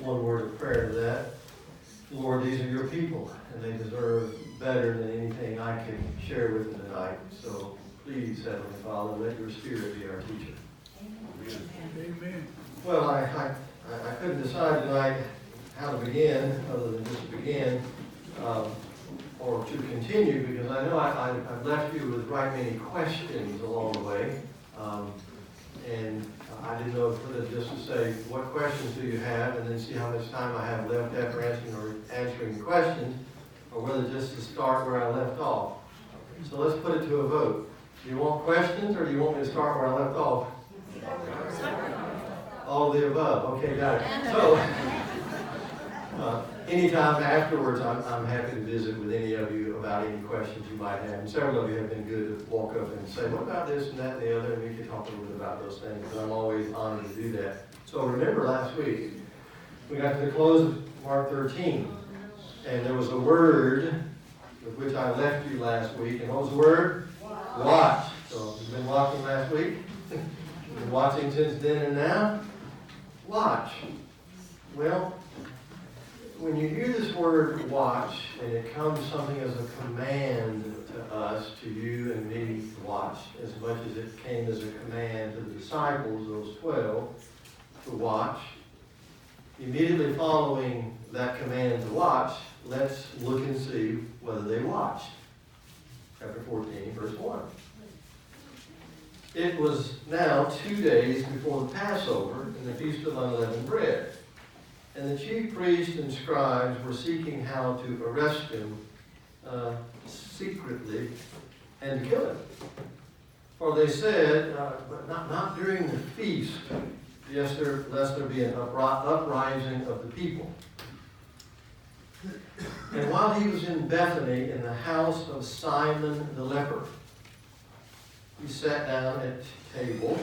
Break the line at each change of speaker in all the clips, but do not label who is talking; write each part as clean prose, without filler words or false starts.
one word of prayer to that. Lord, these are your people, and they deserve better than anything I can share with them tonight. So please, Heavenly Father, let your Spirit be our teacher.
Amen.
Well, I couldn't decide tonight how to begin, other than just to begin, or to continue, because I know I've left you with right many questions along the way. And I didn't know whether just to say, what questions do you have, and then see how much time I have left after answering the questions, or whether just to start where I left off. So let's put it to a vote. Do you want questions, or do you want me to start where I left off? All of the above. Okay, got it. So, anytime afterwards, I'm happy to visit with any of you about any questions you might have. And several of you have been good to walk up and say, what about this and that and the other? And we can talk a little bit about those things, because I'm always honored to do that. So remember last week, we got to the close of Mark 13. And there was a word with which I left you last week. And what was the word? Watch. So you've been watching last week? You've been watching since then and now? Watch. Well, when you hear this word watch, and it comes something as a command to us, to you and me to watch, as much as it came as a command to the disciples, those 12, to watch, immediately following that command to watch, let's look and see whether they watched. Chapter 14, verse 1. It was now 2 days before the Passover and the Feast of Unleavened Bread. And the chief priests and scribes were seeking how to arrest him secretly and kill him. For they said, but not during the feast, lest there be an uprising of the people. And while he was in Bethany, in the house of Simon the leper, he sat down at table,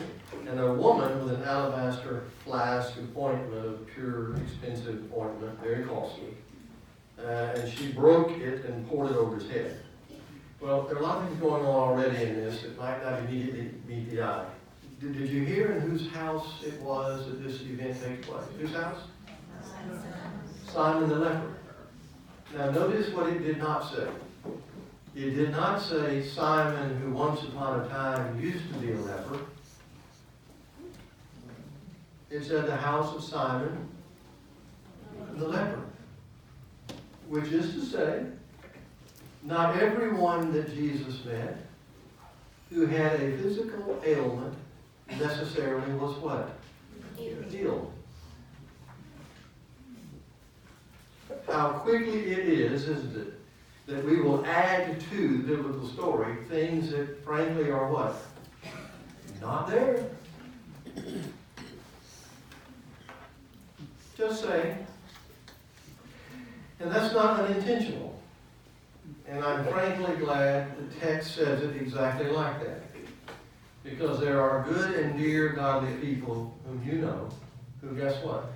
and a woman with an alabaster flask of ointment, of pure, expensive ointment, very costly, and she broke it and poured it over his head. Well, there are a lot of things going on already in this that might not immediately meet the eye. Did you hear in whose house it was that this event takes place? Whose house? Simon the leper. Now notice what it did not say. It did not say Simon, who once upon a time used to be a leper. It said the house of Simon the leper. Which is to say, not everyone that Jesus met who had a physical ailment necessarily was what? Healed. How quickly it is, isn't it, that we will add to the biblical story things that frankly are what? Not there. Just saying. And that's not unintentional. And I'm frankly glad the text says it exactly like that. Because there are good and dear godly people whom you know, who guess what?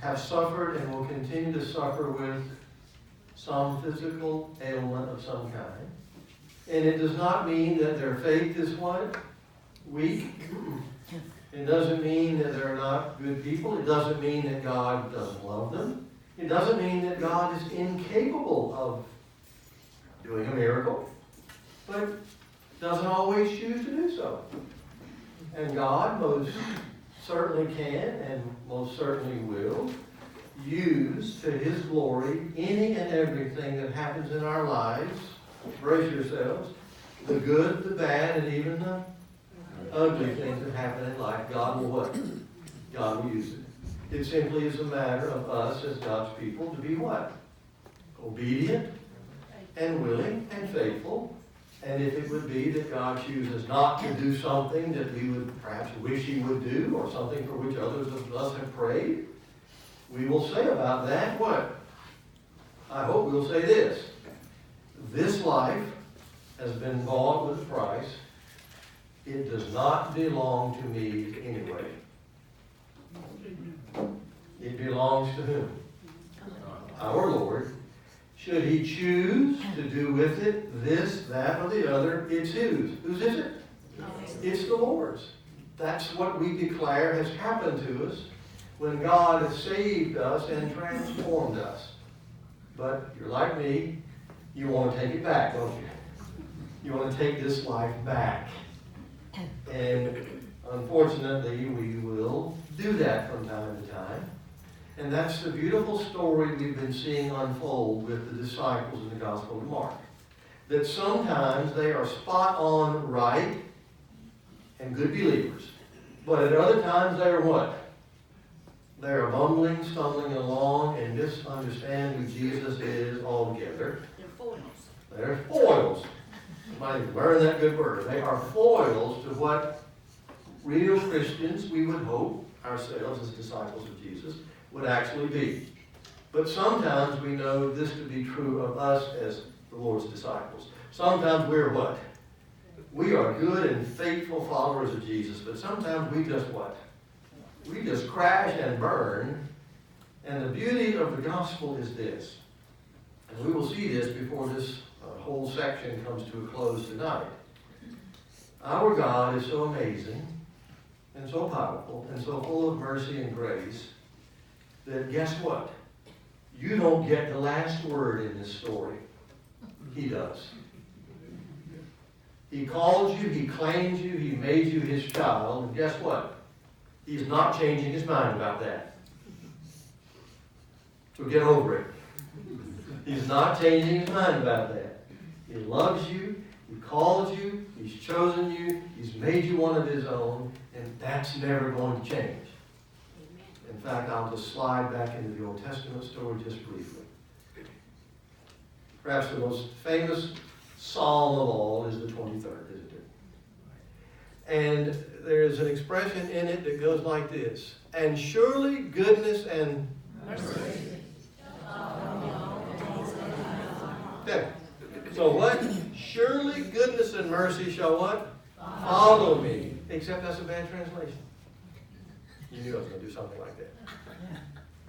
Have suffered and will continue to suffer with some physical ailment of some kind. And it does not mean that their faith is what? Weak. It doesn't mean that they're not good people. It doesn't mean that God doesn't love them. It doesn't mean that God is incapable of doing a miracle, but doesn't always choose to do so. And God most certainly can and most certainly will use to His glory any and everything that happens in our lives. Brace yourselves. The good, the bad, and even the ugly things that happen in life, God will what? God will use it. It simply is a matter of us as God's people to be what? Obedient and willing and faithful. And if it would be that God chooses not to do something that we would perhaps wish He would do, or something for which others of us have prayed, we will say about that what? I hope we'll say this. This life has been bought with a price. It does not belong to me anyway. It belongs to whom? Our Lord. Should He choose to do with it this, that, or the other, it's His. Whose is it? It's the Lord's. That's what we declare has happened to us when God has saved us and transformed us. But you're like me, you want to take it back, don't you? You want to take this life back. And unfortunately, we will do that from time to time. And that's the beautiful story we've been seeing unfold with the disciples in the Gospel of Mark. That sometimes they are spot on right and good believers. But at other times they are what? They are bumbling, stumbling along, and misunderstand who Jesus is altogether.
They're foils.
They're foils. You might even learn that good word. They are foils to what real Christians, we would hope, ourselves as disciples of Jesus, would actually be. But sometimes we know this to be true of us as the Lord's disciples. Sometimes we're what? We are good and faithful followers of Jesus, but sometimes we just what? We just crash and burn. And the beauty of the gospel is this. And we will see this before this whole section comes to a close tonight. Our God is so amazing and so powerful and so full of mercy and grace that guess what? You don't get the last word in this story. He does. He calls you, he claims you, he made you his child, and guess what? He's not changing his mind about that. So get over it. He's not changing his mind about that. He loves you, he calls you, he's chosen you, he's made you one of his own, and that's never going to change. In fact, I'll just slide back into the Old Testament story just briefly. Perhaps the most famous psalm of all is the 23rd, isn't it? And there's an expression in it that goes like this. And surely goodness and mercy. Okay. So what? Surely goodness and mercy shall what? Follow me. Except that's a bad translation. You knew I was going to do something like that.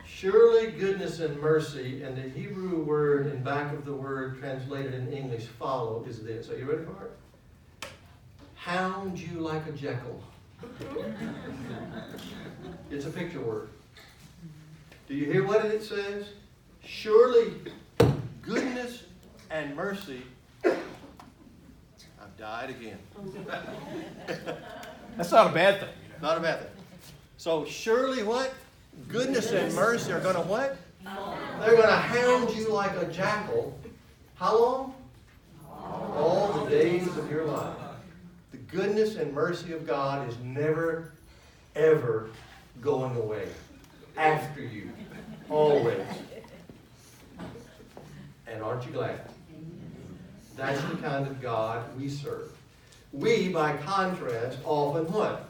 Surely goodness and mercy, and the Hebrew word in back of the word translated in English, follow, is this. Are you ready for it? Hound you like a jackal. It's a picture word. Do you hear what it says? Surely goodness and mercy. I've died again.
That's not a bad thing.
Not a bad thing. So surely what? Goodness and mercy are going to what? They're going to hound you like a jackal. How long? All the days of your life. The goodness and mercy of God is never, ever going away. After you. Always. And aren't you glad? That's the kind of God we serve. We, by contrast, often what?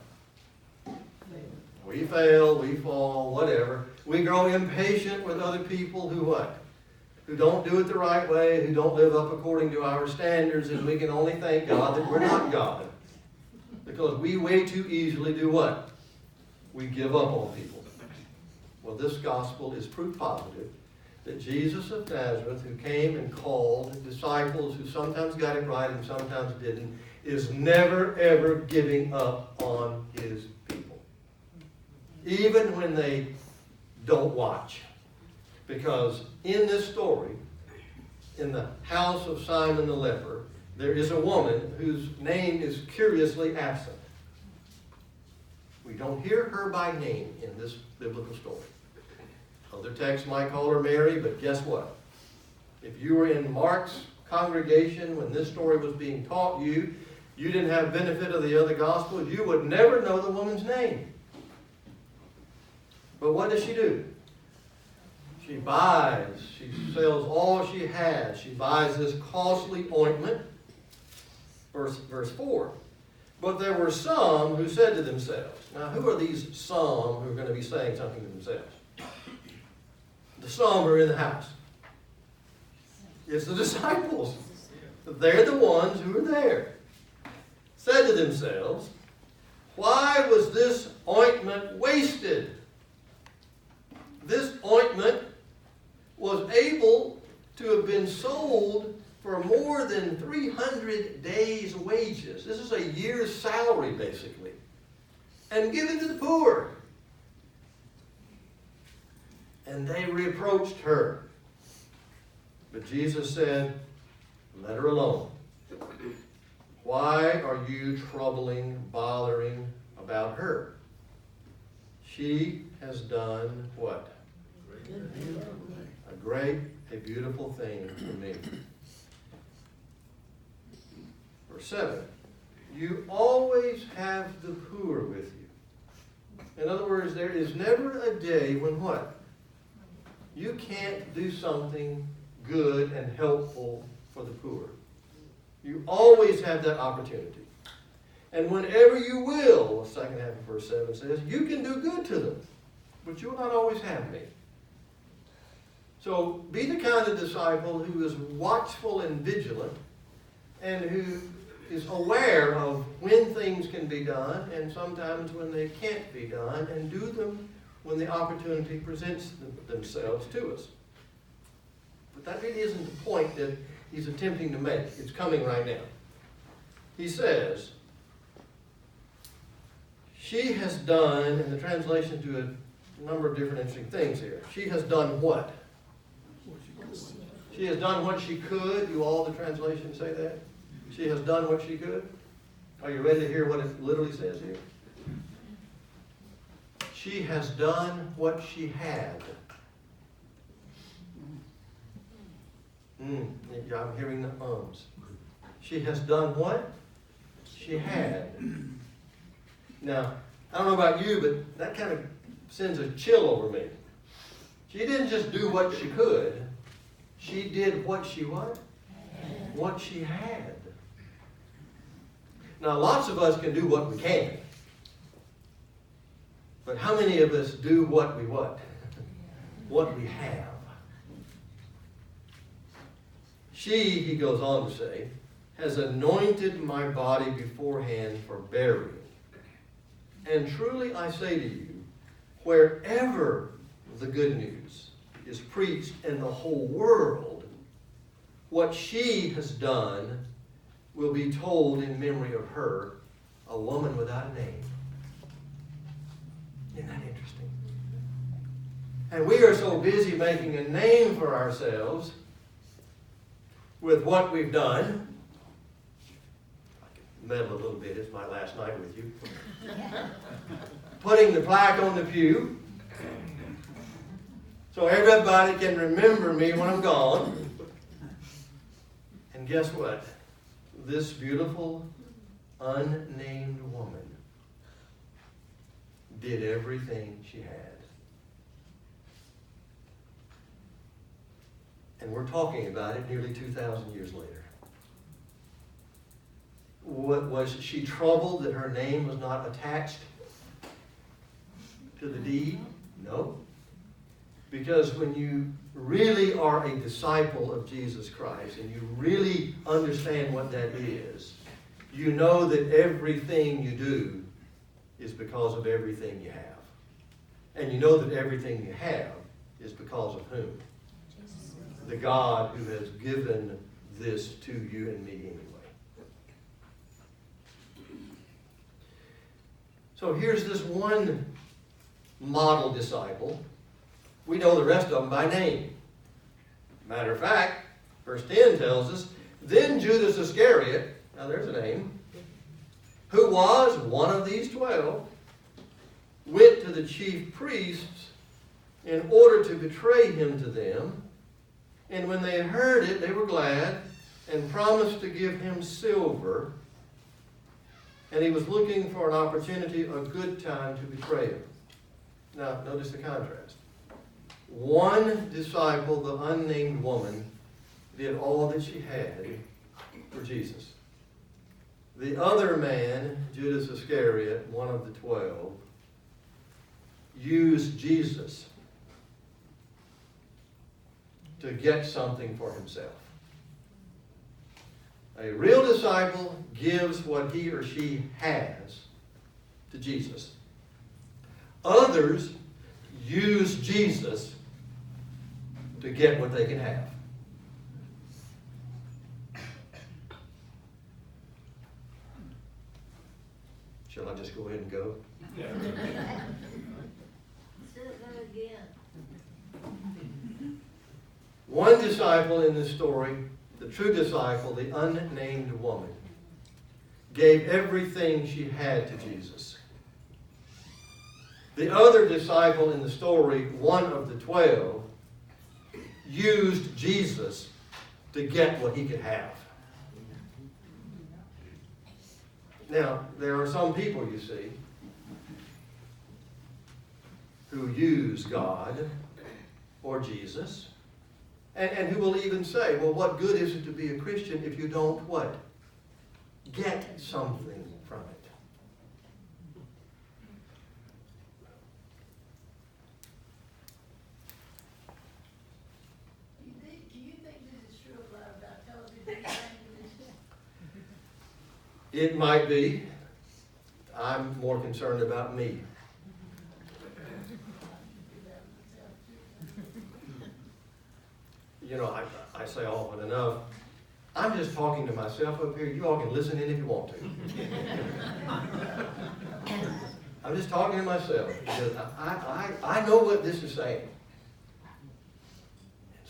We fail, we fall, whatever. We grow impatient with other people who what? Who don't do it the right way, who don't live up according to our standards, and we can only thank God that we're not God. Because we way too easily do what? We give up on people. Well, this gospel is proof positive that Jesus of Nazareth, who came and called disciples who sometimes got it right and sometimes didn't, is never, ever giving up on his people. Even when they don't watch. Because in this story, in the house of Simon the leper, there is a woman whose name is curiously absent. We don't hear her by name in this biblical story. Other texts might call her Mary, but guess what? If you were in Mark's congregation when this story was being taught you didn't have benefit of the other gospels, you would never know the woman's name. But what does she do? She buys, she sells all she has. She buys this costly ointment. Verse 4. But there were some who said to themselves. Now, who are these some who are going to be saying something to themselves? The some are in the house. It's the disciples. They're the ones who are there. Said to themselves, why was this ointment wasted? This ointment was able to have been sold for more than 300 days' wages. This is a year's salary, basically. And given to the poor. and they reproached her. But Jesus said, let her alone. Why are you troubling, bothering about her? She has done what? A beautiful thing for me. Verse 7. You always have the poor with you. In other words, there is never a day when what? You can't do something good and helpful for the poor. You always have that opportunity. And whenever you will, the second half of verse 7 says, you can do good to them, but you will not always have me. So be the kind of disciple who is watchful and vigilant and who is aware of when things can be done and sometimes when they can't be done, and do them when the opportunity presents themselves to us. But that really isn't the point that he's attempting to make. It's coming right now. He says, she has done, and the translations do a number of different interesting things here. She has done what? She has done what she could. Do all the translations say that? She has done what she could. Are you ready to hear what it literally says here? She has done what she had. I'm hearing the ums. She has done what? She had. Now, I don't know about you, but that kind of sends a chill over me. She didn't just do what she could. She did what she what? What she had. Now, lots of us can do what we can. But how many of us do what we what? What we have. She, he goes on to say, has anointed my body beforehand for burial. And truly I say to you, wherever the good news is preached in the whole world, what she has done will be told in memory of her, a woman without a name. Isn't that interesting? And we are so busy making a name for ourselves with what we've done. I can meddle a little bit. It's my last night with you. Putting the plaque on the pew so everybody can remember me when I'm gone. And guess what? This beautiful, unnamed woman did everything she had. And we're talking about it nearly 2,000 years later. What, was she troubled that her name was not attached to the deed? No. Because when you really are a disciple of Jesus Christ and you really understand what that is, you know that everything you do is because of everything you have. And you know that everything you have is because of whom? The God who has given this to you and me anyway. So here's this one model disciple. We know the rest of them by name. Matter of fact, verse 10 tells us, then Judas Iscariot, now there's a name, who was one of these 12, went to the chief priests in order to betray him to them. And when they heard it, they were glad and promised to give him silver. And he was looking for an opportunity, a good time to betray him. Now, notice the contrast. One disciple, the unnamed woman, did all that she had for Jesus. The other man, Judas Iscariot, one of the 12, used Jesus to get something for himself. A real disciple gives what he or she has to Jesus. Others use Jesus to get what they can have. Shall I just go ahead and go?
Say that again.
One disciple in this story, the true disciple, the unnamed woman, gave everything she had to Jesus. The other disciple in the story, one of the 12, used Jesus to get what he could have. Now, there are some people, you see, who use God or Jesus, and who will even say, well, what good is it to be a Christian if you don't what? Get something from it.
Do you think this is true about television?
It might be. I'm more concerned about me. You know, I say often enough, I'm just talking to myself up here. You all can listen in if you want to. I'm just talking to myself because I know what this is saying.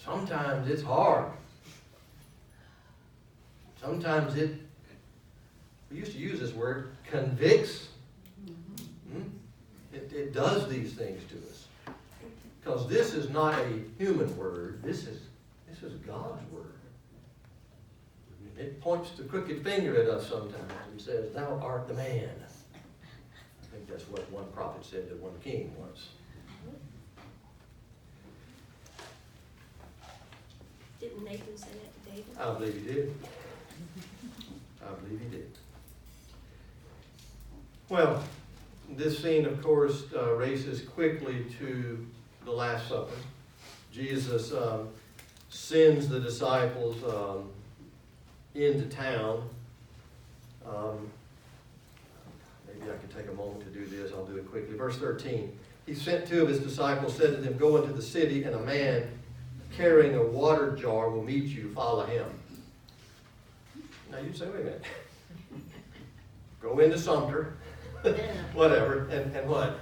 Sometimes it's hard. Sometimes we used to use this word, convicts. It does these things to us. Because this is not a human word. This is God's word. It points the crooked finger at us sometimes and says, thou art the man. I think that's what one prophet said to one king once.
Didn't Nathan say that to David?
I believe he did. I believe he did. Well, this scene, of course, races quickly to the Last Supper. Jesus sends the disciples into town. Maybe I could take a moment to do this. I'll do it quickly. Verse 13. He sent 2 of his disciples, said to them, go into the city, and a man carrying a water jar will meet you. Follow him. Now you say, wait a minute. Go into Sumter, whatever, and what?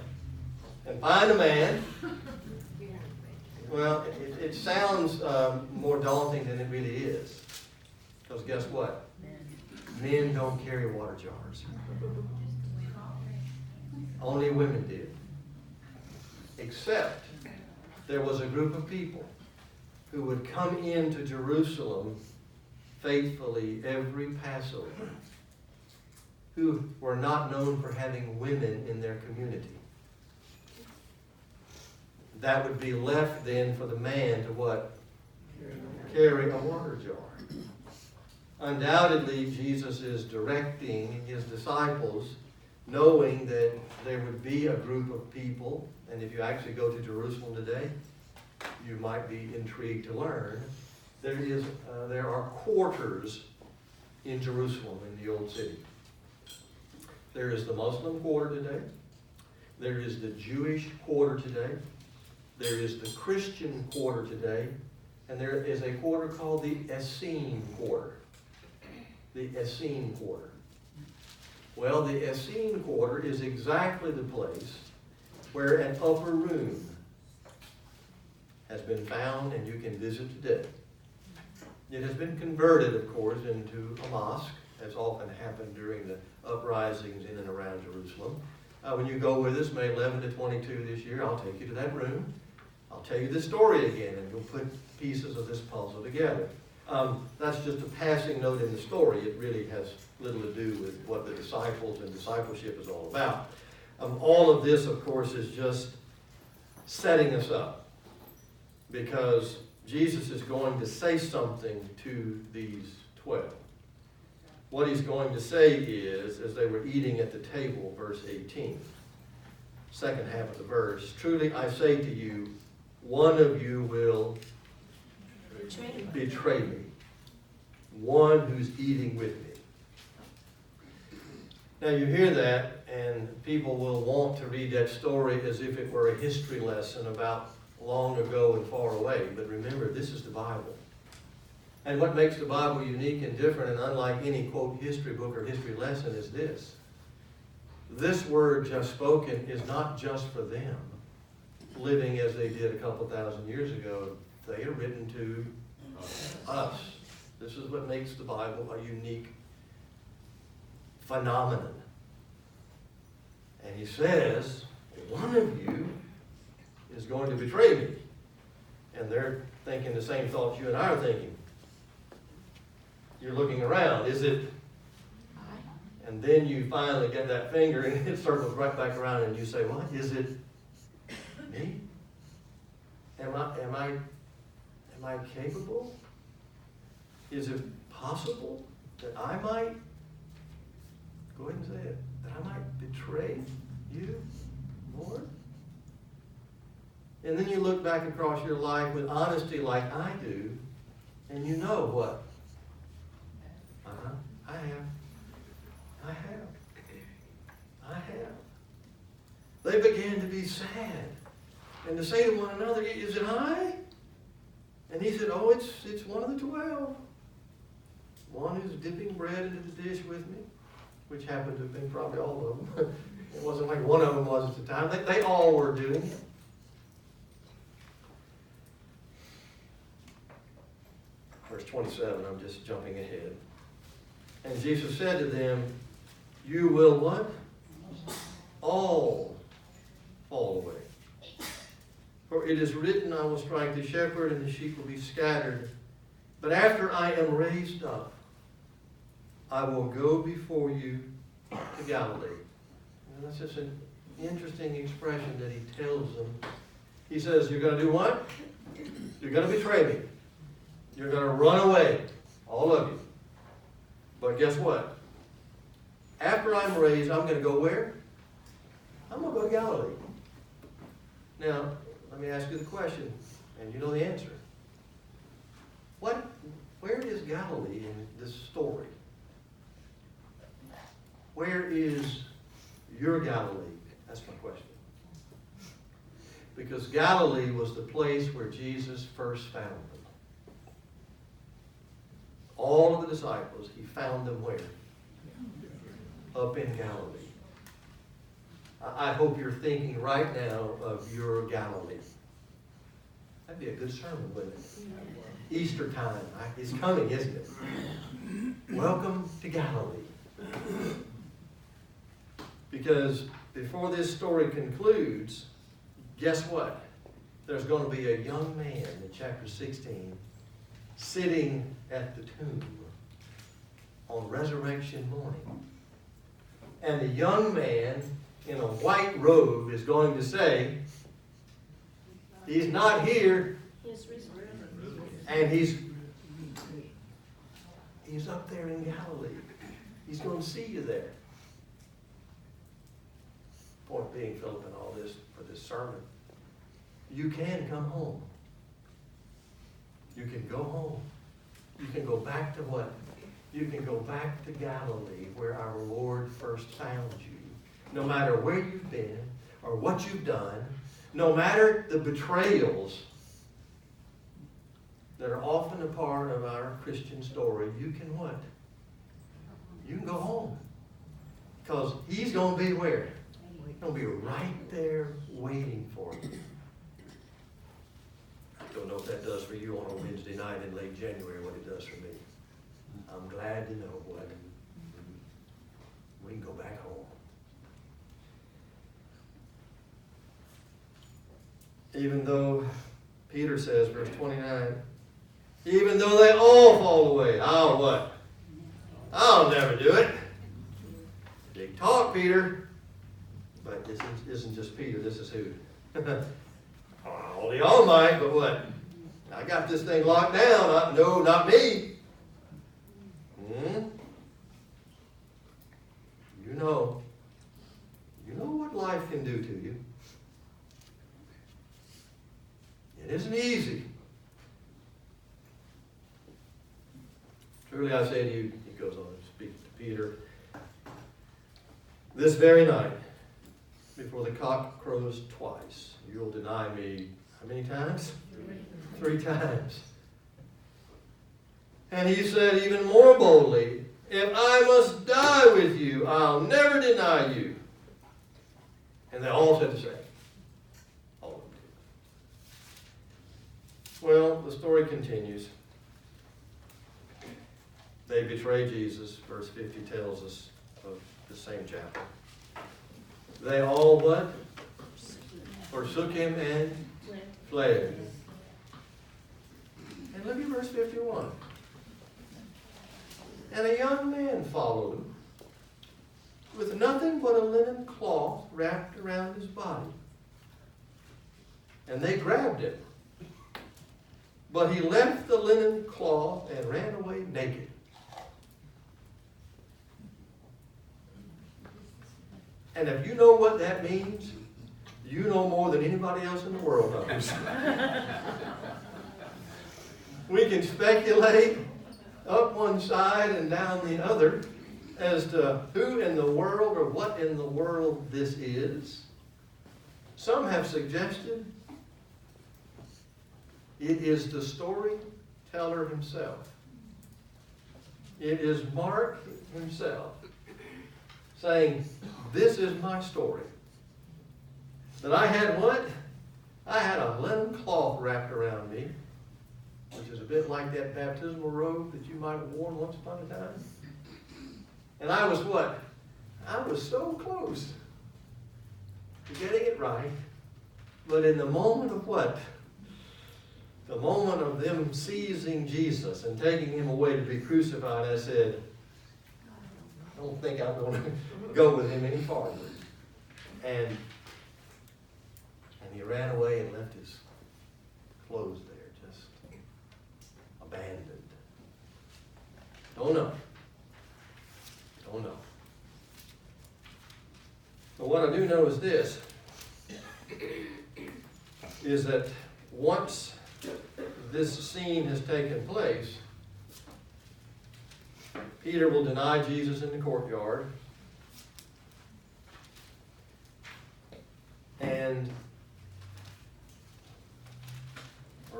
And find a man. Well, it sounds more daunting than it really is. Because guess what? Men don't carry water jars. Only women did. Except there was a group of people who would come into Jerusalem faithfully every Passover, who were not known for having women in their community. That would be left then for the man to what? Carry a water jar. Undoubtedly, Jesus is directing his disciples, knowing that there would be a group of people, and if you actually go to Jerusalem today, you might be intrigued to learn, there are quarters in Jerusalem, in the old city. There is the Muslim quarter today. There is the Jewish quarter today. There is the Christian quarter today. And there is a quarter called the Essene quarter. The Essene quarter. Well, the Essene quarter is exactly the place where an upper room has been found and you can visit today. It has been converted, of course, into a mosque, as often happened during the uprisings in and around Jerusalem. When you go with us, May 11 to 22 this year, I'll take you to that room. I'll tell you the story again, and you'll put pieces of this puzzle together. That's just a passing note in the story. It really has little to do with what the disciples and discipleship is all about. All of this, of course, is just setting us up, because Jesus is going to say something to these 12. What he's going to say is, as they were eating at the table, verse 18, second half of the verse, truly I say to you, one of you will betray me. One who's eating with me. Now you hear that, and people will want to read that story as if it were a history lesson about long ago and far away. But remember, this is the Bible. And what makes the Bible unique and different and unlike any, quote, history book or history lesson is this. This word just spoken is not just for them. living as they did a couple thousand years ago. They are written to us. This is what makes the Bible a unique phenomenon. And he says, one of you is going to betray me. And they're thinking the same thoughts you and I are thinking. You're looking around. Is it? And then you finally get that finger and it circles right back around and you say, what? Is it me? Am I capable? Is it possible that I might, go ahead and say it, that I might betray you, Lord? And then you look back across your life with honesty like I do, and you know what? I have. They began to be sad and to say to one another, is it I? And he said, oh, it's one of the 12. One who's dipping bread into the dish with me, which happened to have been probably all of them. It wasn't like one of them was at the time. They all were doing it. Verse 27, I'm just jumping ahead. And Jesus said to them, you will what? All fall away. For it is written, I will strike the shepherd and the sheep will be scattered. But after I am raised up, I will go before you to Galilee. And that's just an interesting expression that he tells them. He says, you're going to do what? You're going to betray me. You're going to run away, all of you. But guess what? After I'm raised, I'm going to go where? I'm going to go to Galilee. Now, let me ask you the question, and you know the answer. Where is Galilee in this story? Where is your Galilee? That's my question. Because Galilee was the place where Jesus first found them. All of the disciples, he found them where? Up in Galilee. I hope you're thinking right now of your Galilee. That'd be a good sermon, wouldn't it? Easter time. It's coming, isn't it? Welcome to Galilee. Because before this story concludes, guess what? There's going to be a young man in chapter 16 sitting at the tomb on resurrection morning. And the young man in a white robe is going to say, he's not here, and he's up there in Galilee. He's going to see you there. Point being, Philip, and all this for this sermon, you can come home. You can go home. You can go back to what? You can go back to Galilee where our Lord first found you. No matter where you've been or what you've done, no matter the betrayals that are often a part of our Christian story, you can what? You can go home. Because he's going to be where? He's going to be right there waiting for you. I don't know if that does for you on a Wednesday night in late January what it does for me. I'm glad to know what we can go back home. Even though, Peter says, verse 29, even though they all fall away, I'll what? I'll never do it. Big talk, Peter. But this isn't just Peter, this is who? All the all might, but what? I got this thing locked down. No, not me. You know what life can do to you. It isn't easy. Truly I say to you, he goes on to speak to Peter, this very night, before the cock crows twice, you'll deny me how many times? 3 times. And he said even more boldly, if I must die with you, I'll never deny you. And they all said the same. All of them the story continues. They betray Jesus. Verse 50 tells us of the same chapter. They all what? Forsook him and fled. And look at verse 51. And a young man followed him, with nothing but a linen cloth wrapped around his body. And they grabbed him. But he left the linen cloth and ran away naked. And if you know what that means, you know more than anybody else in the world knows. We can speculate up one side and down the other as to who in the world or what in the world this is. Some have suggested it is the storyteller himself. It is Mark himself saying, this is my story. That I had what? I had a linen cloth wrapped around me, which is a bit like that baptismal robe that you might have worn once upon a time. And I was what? I was so close to getting it right. But in the moment of what? The moment of them seizing Jesus and taking him away to be crucified, I said, I don't think I'm going to go with him any farther. And he ran away and left his clothes there, just abandoned. Don't know. Don't know. But what I do know is this, is that once this scene has taken place, Peter will deny Jesus in the courtyard.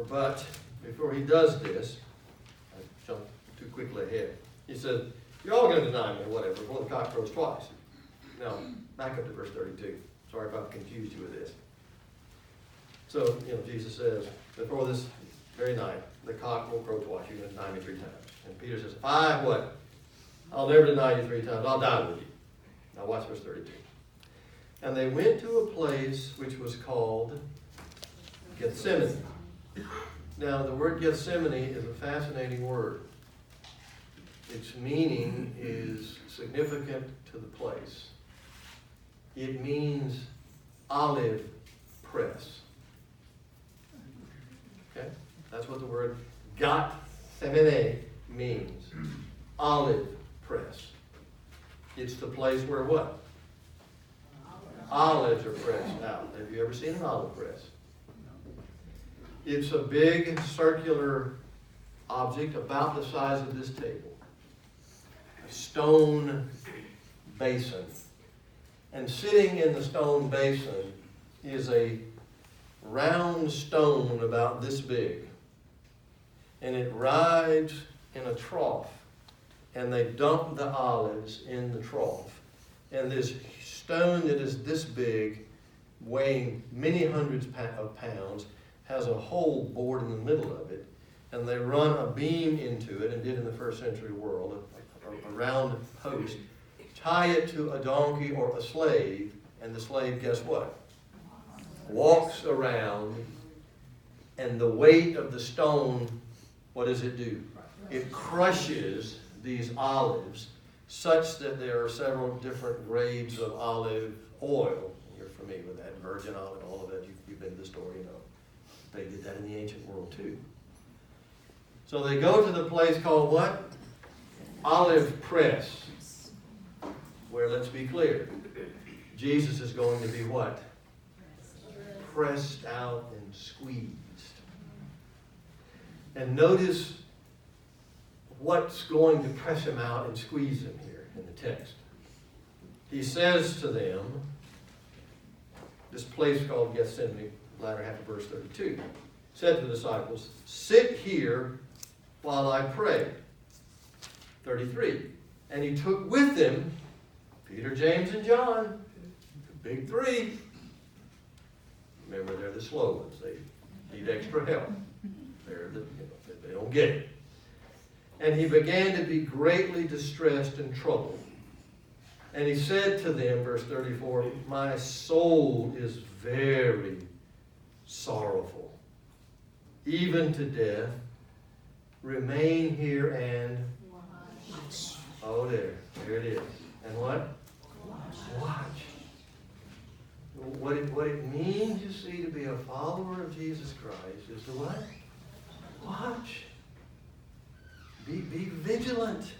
But before he does this, I jumped too quickly ahead. He said, you're all going to deny me or whatever before the cock crows twice. Now, back up to verse 32. Sorry if I've confused you with this. So, Jesus says, before this very night, the cock will crow twice. You're going to deny me 3 times. And Peter says, what? I'll never deny you 3 times. I'll die with you. Now watch verse 32. And they went to a place which was called Gethsemane. Now, the word Gethsemane is a fascinating word. Its meaning is significant to the place. It means olive press. Okay? That's what the word Gethsemane means. Olive press. It's the place where what? Olives are pressed out. Have you ever seen an olive press? It's a big circular object about the size of this table. A stone basin. And sitting in the stone basin is a round stone about this big. And it rides in a trough. And they dump the olives in the trough. And this stone that is this big, weighing many hundreds of pounds, has a hole bored in the middle of it, and they run a beam into it, and did in the first century world, a round post, tie it to a donkey or a slave, and the slave, guess what? Walks around, and the weight of the stone, what does it do? It crushes these olives such that there are several different grades of olive oil. You're familiar with that, virgin olive, all of that. You've been to the store, you know. They did that in the ancient world too. So they go to the place called what? Olive press. Where, let's be clear, Jesus is going to be what? Pressed out and squeezed. And notice what's going to press him out and squeeze him here in the text. He says to them, this place called Gethsemane, latter half of verse 32, said to the disciples, sit here while I pray. 33. And he took with him Peter, James, and John, the big 3. Remember, they're the slow ones. They need extra help. They don't get it. And he began to be greatly distressed and troubled. And he said to them, verse 34, my soul is very sorrowful, even to death. Remain here and watch. Oh, there it is. And what? Watch. What it means, you see, to be a follower of Jesus Christ is to what? Watch. Be vigilant.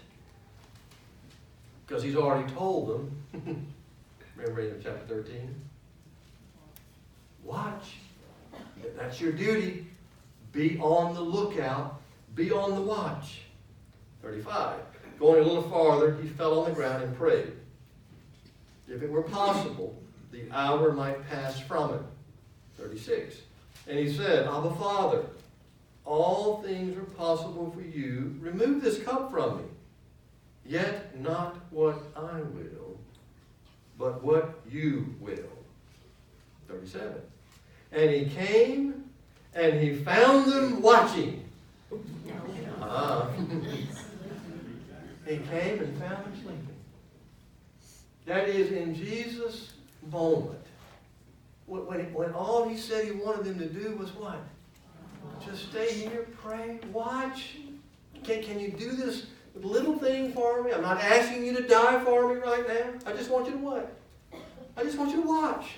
Because he's already told them. Remember in chapter 13? Watch. That's your duty. Be on the lookout. Be on the watch. 35. Going a little farther, he fell on the ground and prayed. If it were possible, the hour might pass from him. 36. And he said, Abba, Father, all things are possible for you. Remove this cup from me. Yet not what I will, but what you will. 37. And he came and he found them watching. He came and found them sleeping. That is, in Jesus' moment, when all he said he wanted them to do was what? Just stay here, pray, watch. Can you do this little thing for me? I'm not asking you to die for me right now. I just want you to what? I just want you to watch.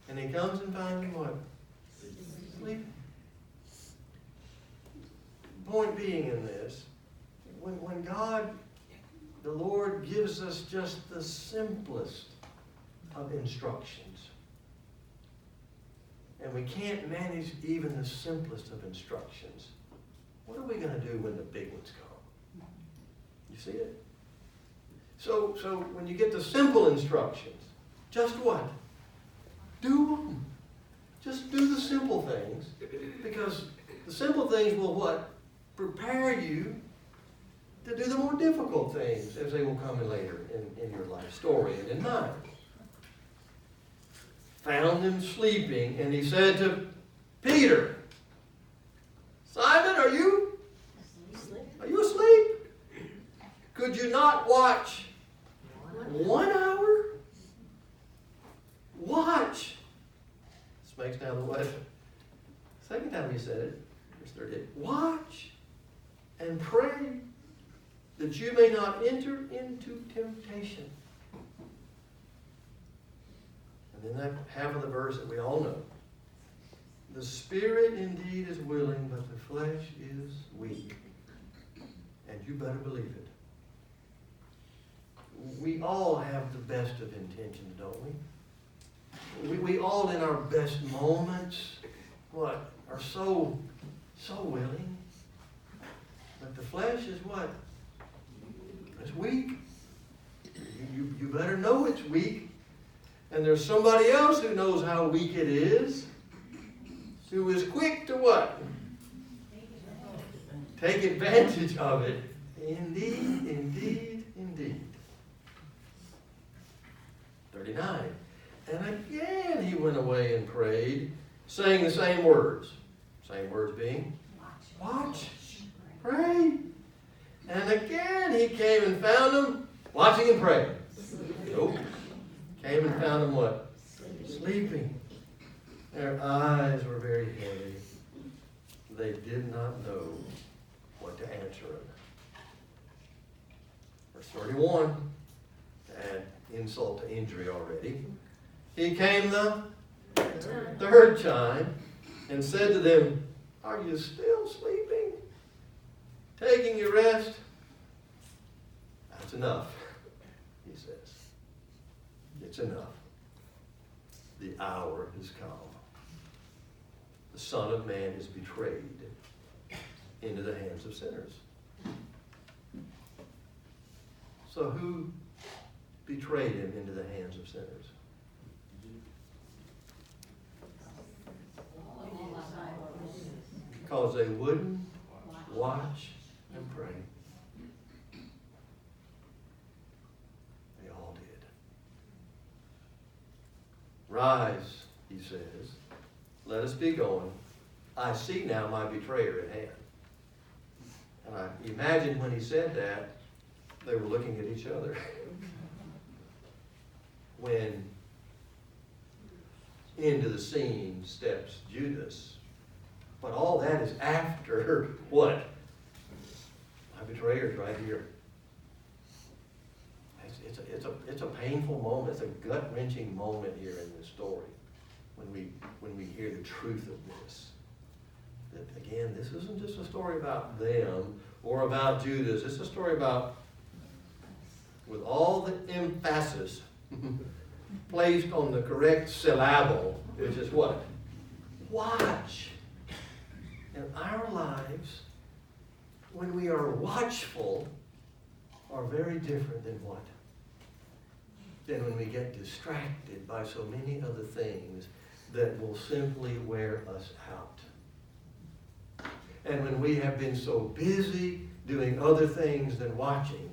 And he comes and finds them what? Sleeping. Point being in this, when God, the Lord, gives us just the simplest of instructions, and we can't manage even the simplest of instructions, what are we going to do when the big ones come? You see it? So when you get the simple instructions, just what? Do them. Just do the simple things, because the simple things will what? Prepare you to do the more difficult things as they will come in later in your life story and in mine. Found him sleeping, and he said to Peter, Simon, are you asleep? Could you not watch 1 hour? Watch. This makes now the what? Second time he said it, verse 38. Watch and pray that you may not enter into temptation. And then that half of the verse that we all know. The spirit indeed is willing, but the flesh is weak. And you better believe it. We all have the best of intentions, don't we? We all in our best moments, what? Are so willing. But the flesh is what? It's weak. You better know it's weak. And there's somebody else who knows how weak it is, who is quick to what? Take advantage of it. Indeed, indeed, indeed. 39. And again he went away and prayed, saying the same words. Same words being, watch, pray. And again he came and found them watching and praying. Nope. Came and found them what? Sleeping. Their eyes were very heavy. They did not know what to answer him. Verse 31, to add insult to injury already. He came the third time and said to them, are you still sleeping? Taking your rest? That's enough, he says. It's enough. The hour has come. The Son of Man is betrayed into the hands of sinners. So who betrayed him into the hands of sinners? Because they wouldn't watch and pray. They all did. Rise, he says. Let us be going. I see now my betrayer at hand. And I imagine when he said that, they were looking at each other. When into the scene steps Judas. But all that is after what? My betrayer's right here. It's a painful moment. It's a gut-wrenching moment here in this story when we hear the truth of this. That again, this isn't just a story about them or about Judas. It's a story about, with all the emphasis placed on the correct syllable, which is what? Watch. And our lives, when we are watchful, are very different than what? Than when we get distracted by so many other things that will simply wear us out. And when we have been so busy doing other things than watching,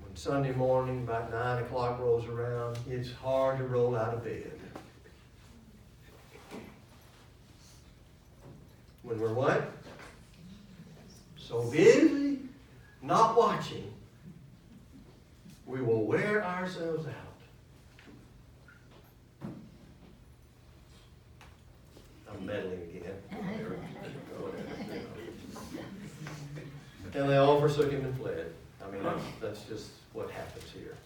when Sunday morning about 9 o'clock rolls around, it's hard to roll out of bed. When we're what? So busy, not watching, we will wear ourselves out. I'm meddling again. And they all forsook him and fled. I mean, that's just what happens here.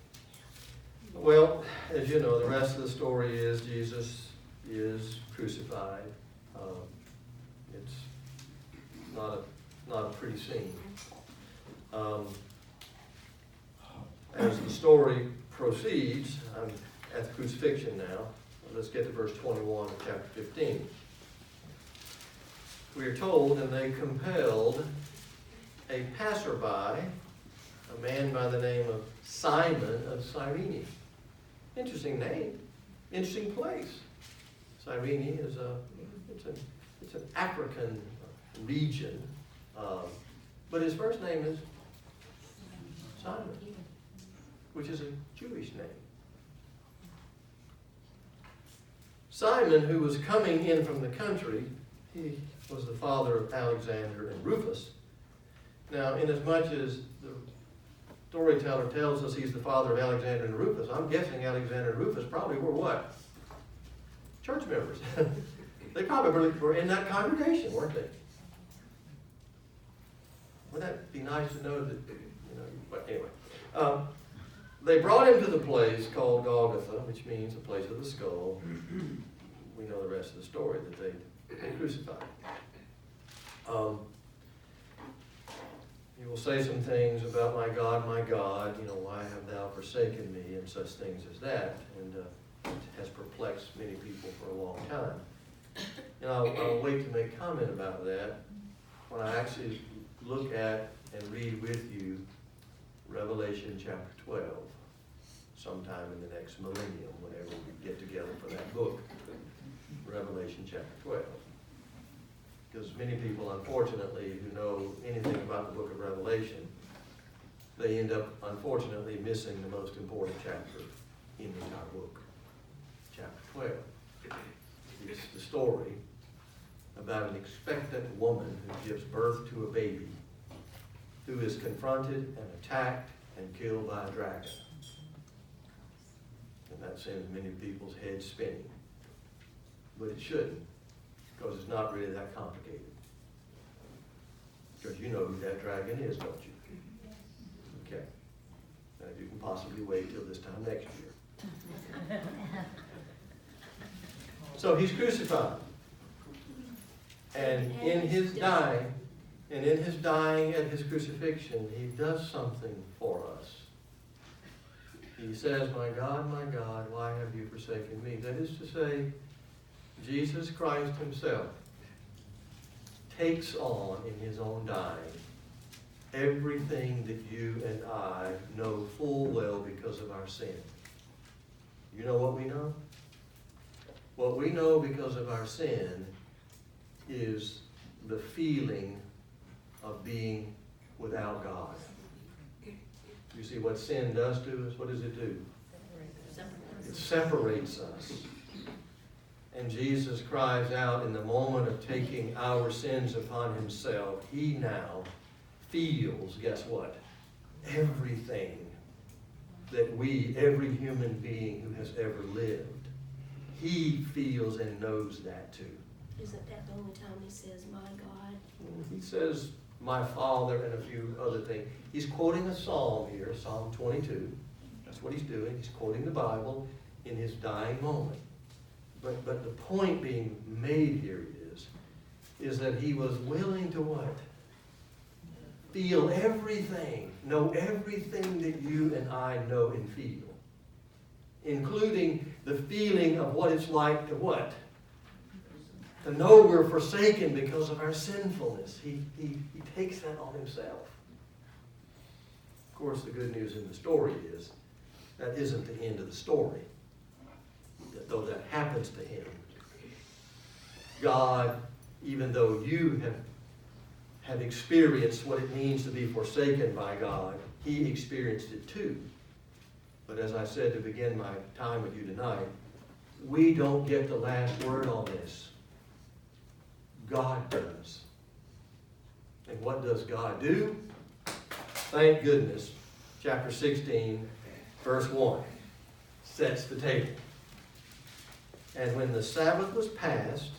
Well, as you know, the rest of the story is Jesus is crucified. It's not a pretty scene. As the story proceeds, I'm at the crucifixion now. Let's get to verse 21 of chapter 15. We are told, and they compelled a passerby, a man by the name of Simon of Cyrene. Interesting name, interesting place. Cyrene is it's an African region, but his first name is Simon, which is a Jewish name. Simon, who was coming in from the country, he was the father of Alexander and Rufus. Now, inasmuch as the storyteller tells us he's the father of Alexander and Rufus, I'm guessing Alexander and Rufus probably were what? Church members. They probably were in that congregation, weren't they? Wouldn't that be nice to know that, but anyway. They brought him to the place called Golgotha, which means the place of the skull. We know the rest of the story, that they crucified. You will say some things about my God, why have thou forsaken me, and such things as that. And it has perplexed many people for a long time. And I'll wait to make comment about that when I actually look at and read with you Revelation chapter 12, sometime in the next millennium, whenever we get together for that book, Revelation chapter 12. Because many people, unfortunately, who know anything about the book of Revelation, they end up, unfortunately, missing the most important chapter in the entire book, chapter 12. It's the story about an expectant woman who gives birth to a baby, who is confronted and attacked and killed by a dragon. And that sends many people's heads spinning. But it shouldn't, because it's not really that complicated. Because you know who that dragon is, don't you? Okay. Now you can possibly wait till this time next year. So he's crucified. And in his dying, at his crucifixion, he does something for us. He says, my God, why have you forsaken me? That is to say, Jesus Christ himself takes on in his own dying everything that you and I know full well because of our sin. You know what we know? What we know because of our sin is the feeling of being without God. You see what sin does to us? What does it do? It separates us. And Jesus cries out in the moment of taking our sins upon himself. He now feels, guess what? Everything that every human being who has ever lived, he feels and knows that too.
Isn't that the only time he says, my God?
He says, my Father, and a few other things. He's quoting a psalm here, Psalm 22. That's what he's doing. He's quoting the Bible in his dying moment. But the point being made here is that he was willing to what? Feel everything, know everything that you and I know and feel. Including the feeling of what it's like to what? To know we're forsaken because of our sinfulness. He takes that on himself. Of course, the good news in the story is that isn't the end of the story. Though that happens to him, God, even though you have experienced what it means to be forsaken by God, he experienced it too. But as I said to begin my time with you tonight, we don't get the last word on this. God does. And what does God do? Thank goodness, chapter 16, verse 1, sets the table. And when the Sabbath was passed,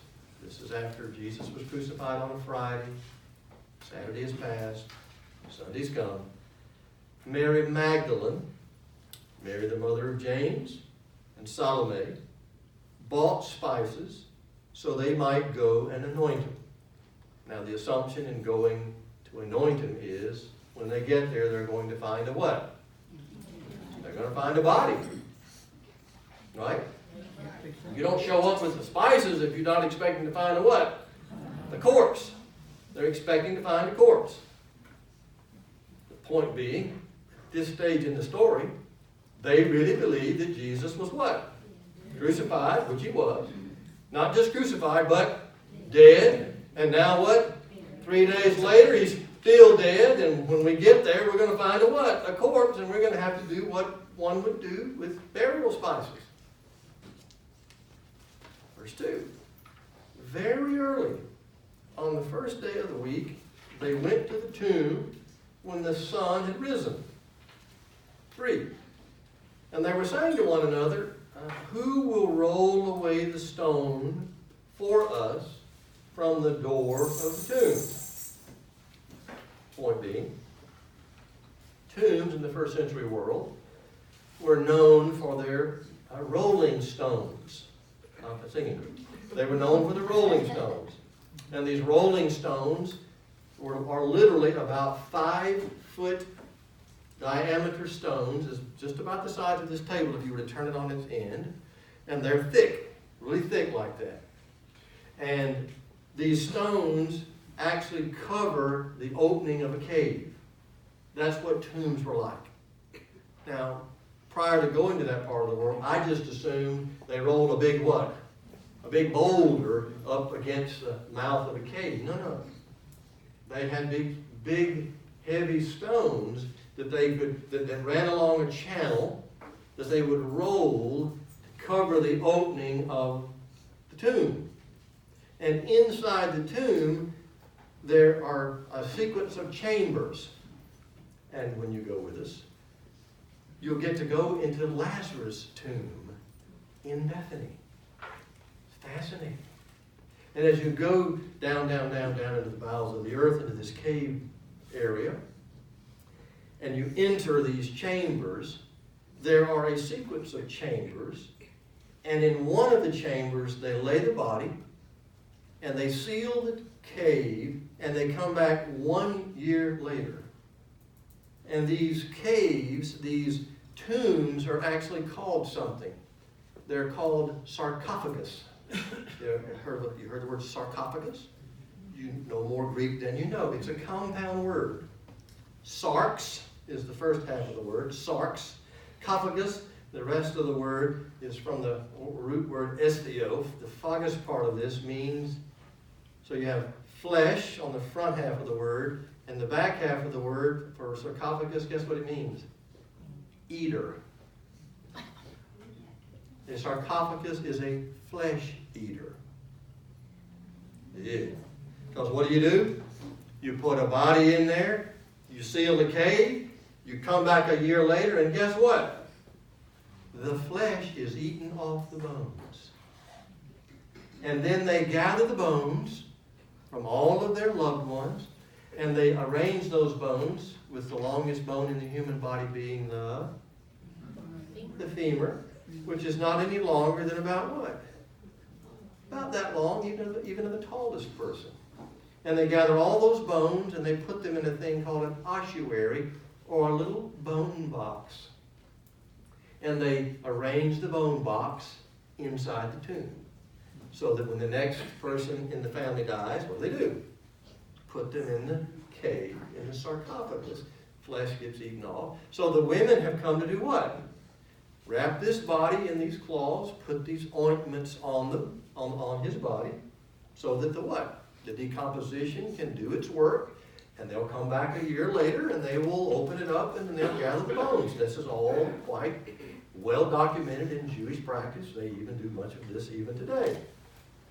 this is after Jesus was crucified on a Friday, Saturday is past, Sunday's come, Mary Magdalene, Mary the mother of James, and Salome bought spices so they might go and anoint him. Now the assumption in going to anoint him is when they get there they're going to find a what? They're going to find a body. Right? You don't show up with the spices if you're not expecting to find a what? The corpse. They're expecting to find a corpse. The point being, at this stage in the story, they really believed that Jesus was what? Crucified, which he was. Not just crucified, but dead. And now what? 3 days later, he's still dead. And when we get there, we're going to find a what? A corpse. And we're going to have to do what one would do with burial spices. Verse 2. Very early, on the first day of the week, they went to the tomb when the sun had risen. 3. And they were saying to one another, who will roll away the stone for us from the door of the tomb? Point being, tombs in the first century world were known for their rolling stones. Not the singing group. They were known for the rolling stones. And these rolling stones are literally about 5-foot diameter stones, is just about the size of this table if you were to turn it on its end. And they're thick, really thick like that. And these stones actually cover the opening of a cave. That's what tombs were like. Now, prior to going to that part of the world, I just assumed they rolled a big what? A big boulder up against the mouth of a cave. No. They had big, heavy stones that ran along a channel that they would roll to cover the opening of the tomb. And inside the tomb, there are a sequence of chambers. And when you go with us, you'll get to go into Lazarus' tomb in Bethany. It's fascinating. And as you go down into the bowels of the earth, into this cave area, and you enter these chambers, there are a sequence of chambers. And in one of the chambers, they lay the body, and they seal the cave, and they come back 1 year later. And these caves, these tombs, are actually called something. They're called sarcophagus. You heard the word sarcophagus? You know more Greek than you know. It's a compound word. Sarx is the first half of the word. Sarx. Cophagus, the rest of the word is from the root word esthio. The phagous part of this means, so you have flesh on the front half of the word, and the back half of the word for sarcophagus, guess what it means? Eater. A sarcophagus is a flesh eater. Yeah. Because what do? You put a body in there, you seal the cave, you come back a year later, and guess what? The flesh is eaten off the bones. And then they gather the bones from all of their loved ones, and they arrange those bones, with the longest bone in the human body being the femur, which is not any longer than about what? About that long, even of the tallest person. And they gather all those bones and they put them in a thing called an ossuary, or a little bone box. And they arrange the bone box inside the tomb. So that when the next person in the family dies, what do? Put them in the cave, in the sarcophagus. Flesh gets eaten off. So the women have come to do what? Wrap this body in these cloths, put these ointments on his body, so that the what? The decomposition can do its work, and they'll come back a year later and they will open it up and then they'll gather the bones. This is all quite well documented in Jewish practice. They even do much of this even today.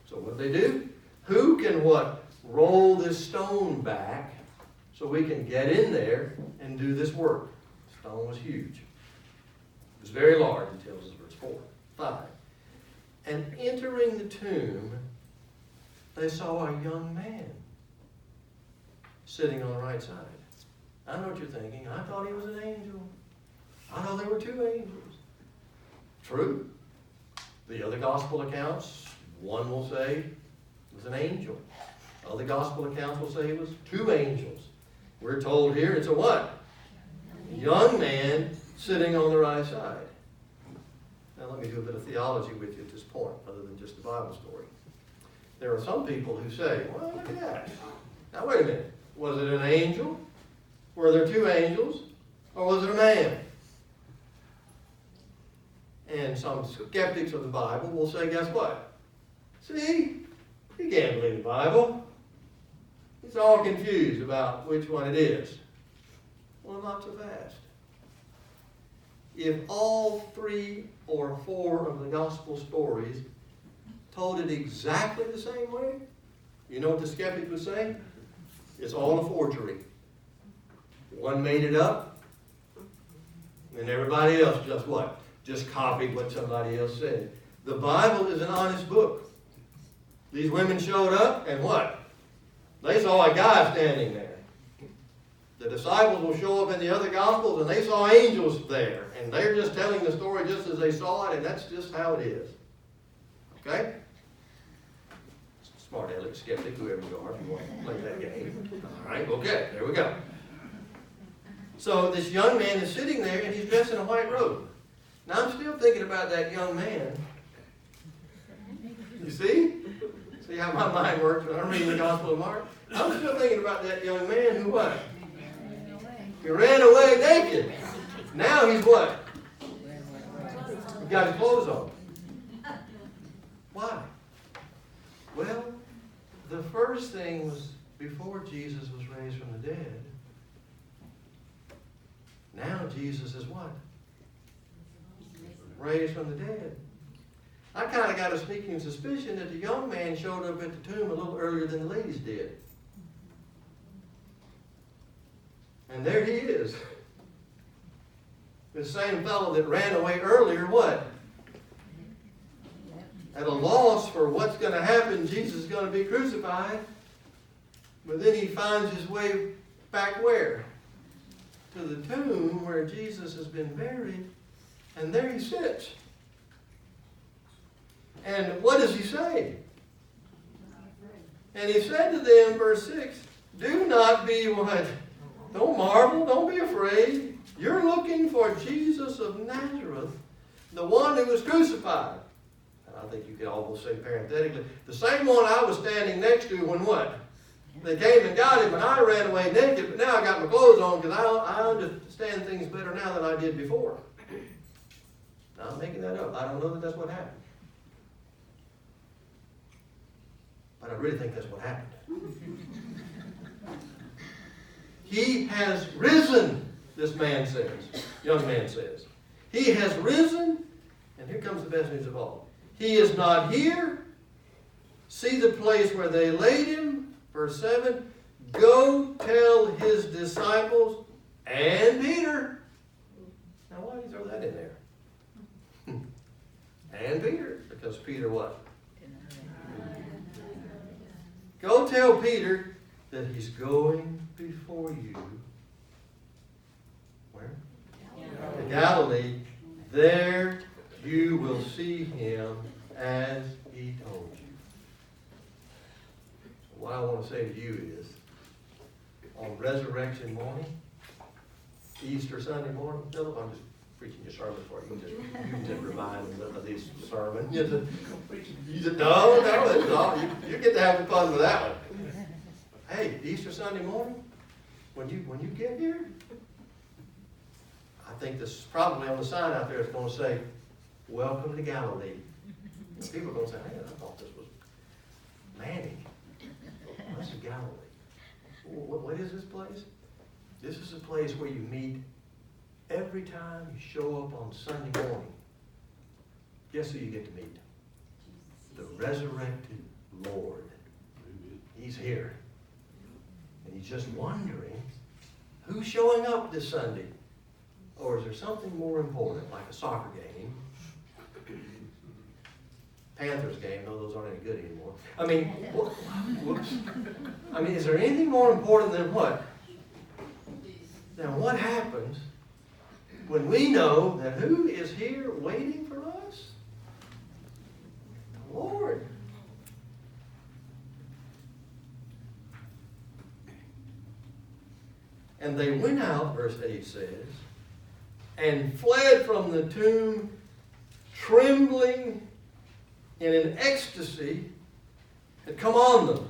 So what do? Who can what? Roll this stone back so we can get in there and do this work. The stone was huge. It was very large, it tells us verse 5. And entering the tomb, they saw a young man sitting on the right side. I know what you're thinking. I thought he was an angel. I know there were two angels. True. The other gospel accounts, one will say it was an angel. Other gospel accounts will say it was two angels. We're told here it's a what? A young man sitting on the right side. Now let me do a bit of theology with you at this point, other than just the Bible story. There are some people who say, well, look at that. Now wait a minute. Was it an angel? Were there two angels? Or was it a man? And some skeptics of the Bible will say, guess what? See, he can't believe the Bible. He's all confused about which one it is. Well, not so fast. If all 3 or 4 of the gospel stories told it exactly the same way, you know what the skeptic would say? It's all a forgery. One made it up, and everybody else just what? Just copied what somebody else said. The Bible is an honest book. These women showed up, and what? They saw a guy standing there. The disciples will show up in the other Gospels, and they saw angels there. And they're just telling the story just as they saw it, and that's just how it is. Okay? Smart aleck, skeptic, whoever you are, if you want to play that game. All right, okay, there we go. So this young man is sitting there, and he's dressed in a white robe. Now I'm still thinking about that young man. You see? See how my mind works when I'm reading the Gospel of Mark? I'm still thinking about that young man who what? He ran away naked. Now he's what? He got his clothes on. Why? Well, the first thing was before Jesus was raised from the dead. Now Jesus is what? Raised from the dead. I kind of got a sneaking suspicion that the young man showed up at the tomb a little earlier than the ladies did. And there he is. The same fellow that ran away earlier, what? At a loss for what's going to happen, Jesus is going to be crucified. But then he finds his way back where? To the tomb where Jesus has been buried. And there he sits. And what does he say? And he said to them, verse 6, do not be what? Don't marvel, don't be afraid. You're looking for Jesus of Nazareth, the one who was crucified. And I think you could almost say parenthetically, the same one I was standing next to when what? They came and got him, and I ran away naked, but now I got my clothes on because I understand things better now than I did before. Now, I'm making that up. I don't know that that's what happened. But I really think that's what happened. He has risen, this man says, young man says. He has risen, and here comes the best news of all. He is not here. See the place where they laid him. Verse 7. Go tell his disciples and Peter. Now why do you throw that in there? And Peter. Because Peter what? Go tell Peter that he's going before you. Where? To Galilee. There you will see him as he told you. What I want to say to you is, on resurrection morning, Easter Sunday morning, Philip, I'm just preaching your sermon for you. You just remind them of this sermon. No, you get to have the fun with that one. Hey, Easter Sunday morning, when you get here, I think this is probably on the sign out there. It's going to say, "Welcome to Galilee." And people are going to say, "Hey, I thought this was Manning. This is Galilee. What is this place? This is a place where you meet every time you show up on Sunday morning. Guess who you get to meet? The resurrected Lord. He's here. And he's just wondering, who's showing up this Sunday? Or is there something more important, like a soccer game? Panthers game, no, those aren't any good anymore. I mean, whoops. I mean, is there anything more important than what? Now, what happens when we know that who is here waiting for us? The Lord. And they went out, verse 8 says, and fled from the tomb, trembling in an ecstasy had come on them.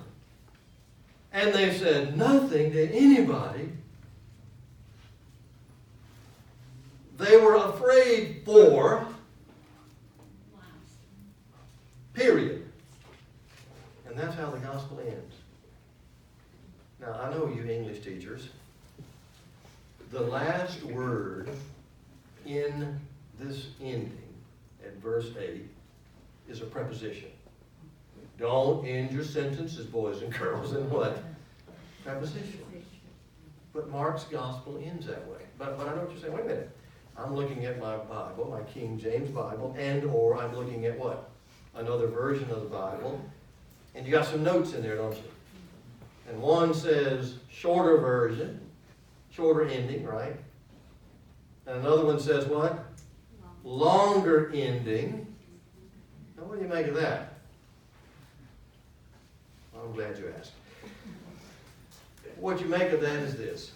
And they said nothing to anybody. They were afraid for, period. And that's how the gospel ends. Now, I know you English teachers. The last word in this ending at verse 8 is a preposition. Don't end your sentences, boys and girls, in what? Preposition. But Mark's gospel ends that way. But I know what you're saying. Wait a minute. I'm looking at my Bible, my King James Bible, and or I'm looking at what? Another version of the Bible. And you got some notes in there, don't you? And one says shorter version, shorter ending, right? And another one says what? Longer ending. Now, what do you make of that? I'm glad you asked. What you make of that is this.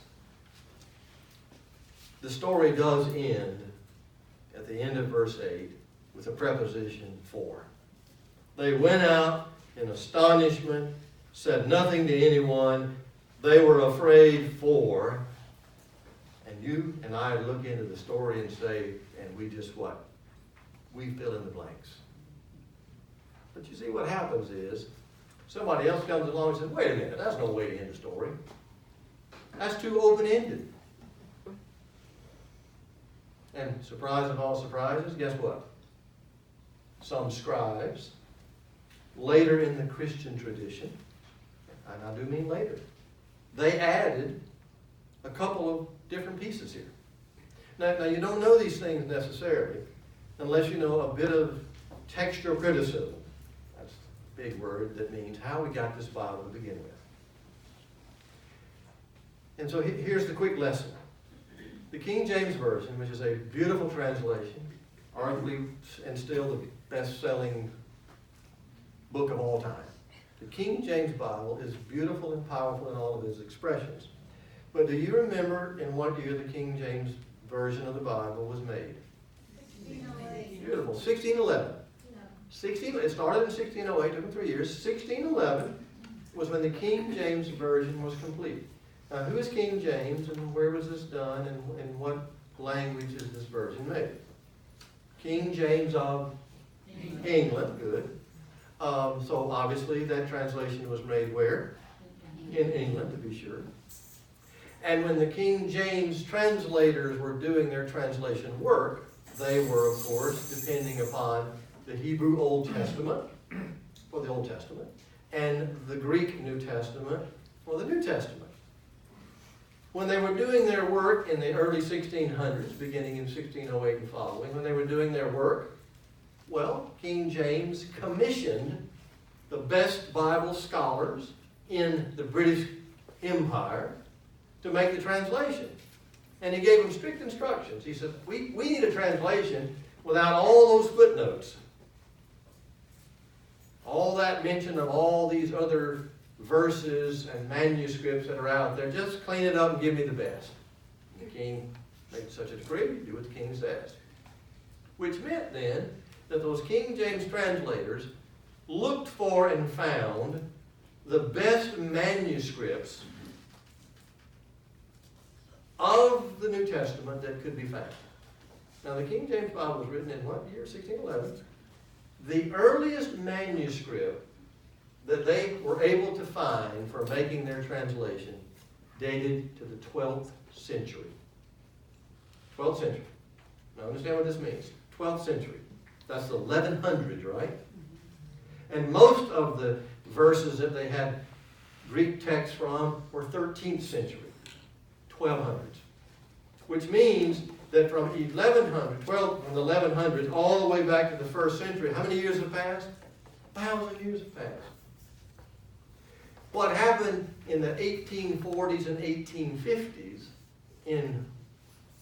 The story does end at the end of verse 8 with a preposition for. They went out in astonishment, said nothing to anyone. They were afraid for. And you and I look into the story and say, and we just what? We fill in the blanks. But you see what happens is, somebody else comes along and says, wait a minute, that's no way to end the story. That's too open-ended. And surprise of all surprises, guess what? Some scribes, later in the Christian tradition, and I do mean later, they added a couple of different pieces here. Now you don't know these things necessarily unless you know a bit of textual criticism. That's a big word that means how we got this Bible to begin with. And so here's the quick lesson. The King James Version, which is a beautiful translation, arguably and still the best-selling book of all time. The King James Bible is beautiful and powerful in all of its expressions. But do you remember in what year the King James Version of the Bible was made?
1608.
Beautiful. 1611.
No.
It started in 1608, took them 3 years. 1611 was when the King James Version was complete. Now, who is King James, and where was this done, and in what language is this version made? King James of England. Good. So obviously that translation was made where? In England, to be sure. And when the King James translators were doing their translation work, They were, of course, depending upon the Hebrew Old Testament for the Old Testament and the Greek New Testament for the New Testament. When they were doing their work in the early 1600s, beginning in 1608 and following, when they were doing their work, well, King James commissioned the best Bible scholars in the British Empire to make the translation. And he gave them strict instructions. He said, we need a translation without all those footnotes. All that mention of all these other verses and manuscripts that are out there. Just clean it up and give me the best. And the king made such a decree, do what the king says. Which meant then that those King James translators looked for and found the best manuscripts of the New Testament that could be found. Now the King James Bible was written in what year? 1611. The earliest manuscript that they were able to find for making their translation dated to the 12th century. 12th century. Now understand what this means. 12th century. That's the 1100s, right? And most of the verses that they had Greek texts from were 13th century, 1200s. Which means that from 1100, from the 1100s all the way back to the first century, how many years have passed? 1,000 years have passed. What happened in the 1840s and 1850s in